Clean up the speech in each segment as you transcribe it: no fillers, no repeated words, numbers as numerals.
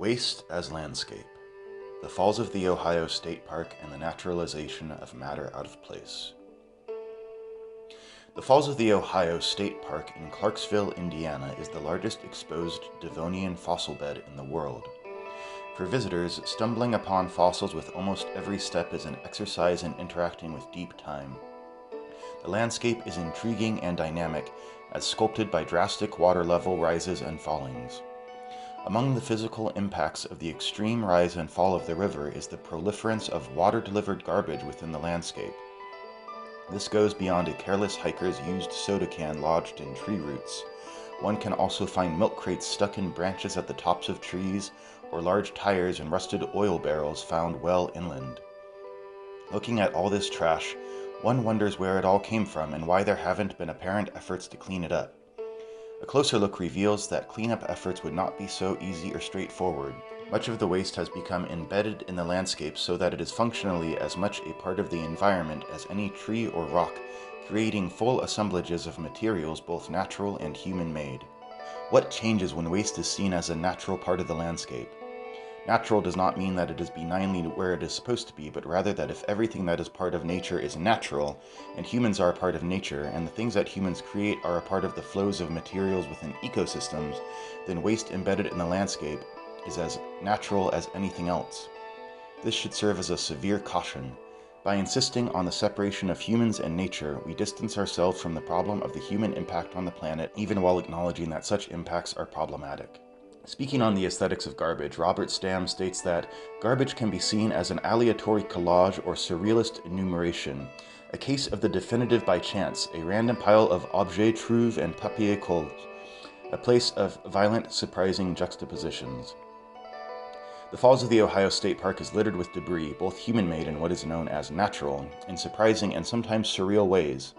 Waste as landscape. The Falls of the Ohio State Park and the naturalization of matter out of place. The Falls of the Ohio State Park in Clarksville, Indiana is the largest exposed Devonian fossil bed in the world. For visitors, stumbling upon fossils with almost every step is an exercise in interacting with deep time. The landscape is intriguing and dynamic, as sculpted by drastic water level rises and fallings. Among the physical impacts of the extreme rise and fall of the river is the proliferance of water-delivered garbage within the landscape. This goes beyond a careless hiker's used soda can lodged in tree roots. One can also find milk crates stuck in branches at the tops of trees, or large tires and rusted oil barrels found well inland. Looking at all this trash, one wonders where it all came from and why there haven't been apparent efforts to clean it up. A closer look reveals that cleanup efforts would not be so easy or straightforward. Much of the waste has become embedded in the landscape so that it is functionally as much a part of the environment as any tree or rock, creating full assemblages of materials both natural and human-made. What changes when waste is seen as a natural part of the landscape? Natural does not mean that it is benignly where it is supposed to be, but rather that if everything that is part of nature is natural, and humans are a part of nature, and the things that humans create are a part of the flows of materials within ecosystems, then waste embedded in the landscape is as natural as anything else. This should serve as a severe caution. By insisting on the separation of humans and nature, we distance ourselves from the problem of the human impact on the planet, even while acknowledging that such impacts are problematic. Speaking on the aesthetics of garbage, Robert Stamm states that garbage can be seen as an aleatory collage or surrealist enumeration, a case of the definitive by chance, a random pile of objets trouvé and papier collé, a place of violent, surprising juxtapositions. The Falls of the Ohio State Park is littered with debris, both human-made and what is known as natural, in surprising and sometimes surreal ways.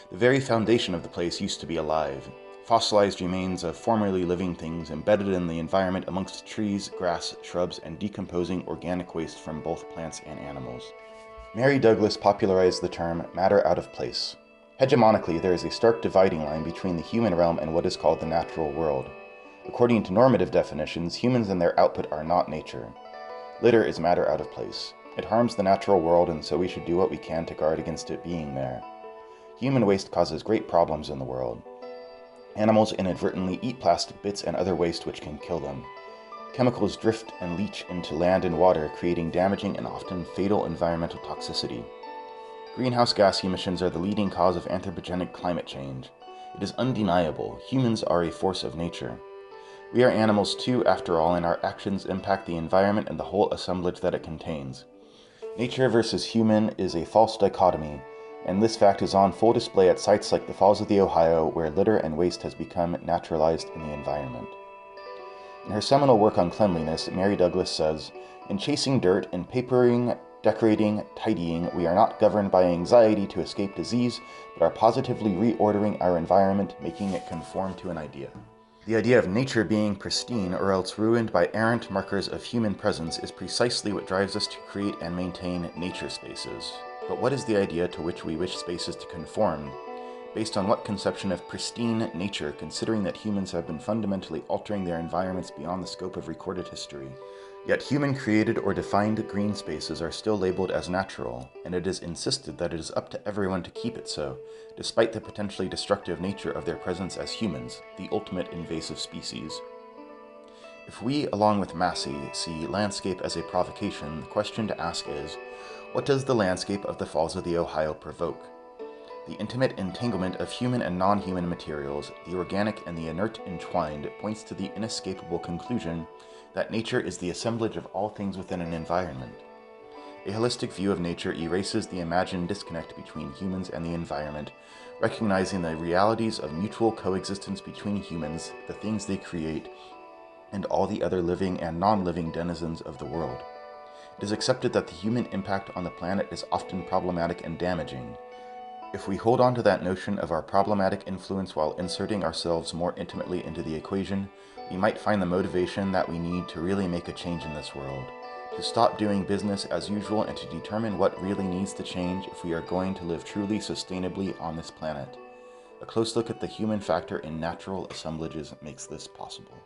The very foundation of the place used to be alive. Fossilized remains of formerly living things embedded in the environment amongst trees, grass, shrubs, and decomposing organic waste from both plants and animals. Mary Douglas popularized the term matter out of place. Hegemonically, there is a stark dividing line between the human realm and what is called the natural world. According to normative definitions, humans and their output are not nature. Litter is matter out of place. It harms the natural world, and so we should do what we can to guard against it being there. Human waste causes great problems in the world. Animals inadvertently eat plastic bits and other waste which can kill them. Chemicals drift and leach into land and water, creating damaging and often fatal environmental toxicity. Greenhouse gas emissions are the leading cause of anthropogenic climate change. It is undeniable. Humans are a force of nature. We are animals too, after all, and our actions impact the environment and the whole assemblage that it contains. Nature versus human is a false dichotomy, and this fact is on full display at sites like the Falls of the Ohio, where litter and waste has become naturalized in the environment. In her seminal work on cleanliness, Mary Douglas says, "In chasing dirt, in papering, decorating, tidying, we are not governed by anxiety to escape disease, but are positively reordering our environment, making it conform to an idea." The idea of nature being pristine or else ruined by errant markers of human presence is precisely what drives us to create and maintain nature spaces. But what is the idea to which we wish spaces to conform? Based on what conception of pristine nature, considering that humans have been fundamentally altering their environments beyond the scope of recorded history? Yet human-created or defined green spaces are still labeled as natural, and it is insisted that it is up to everyone to keep it so, despite the potentially destructive nature of their presence as humans, the ultimate invasive species. If we, along with Massey, see landscape as a provocation, the question to ask is, what does the landscape of the Falls of the Ohio provoke? The intimate entanglement of human and non-human materials, the organic and the inert entwined, points to the inescapable conclusion that nature is the assemblage of all things within an environment. A holistic view of nature erases the imagined disconnect between humans and the environment, recognizing the realities of mutual coexistence between humans, the things they create, and all the other living and non-living denizens of the world. It is accepted that the human impact on the planet is often problematic and damaging. If we hold on to that notion of our problematic influence while inserting ourselves more intimately into the equation, we might find the motivation that we need to really make a change in this world, to stop doing business as usual and to determine what really needs to change if we are going to live truly sustainably on this planet. A close look at the human factor in natural assemblages makes this possible.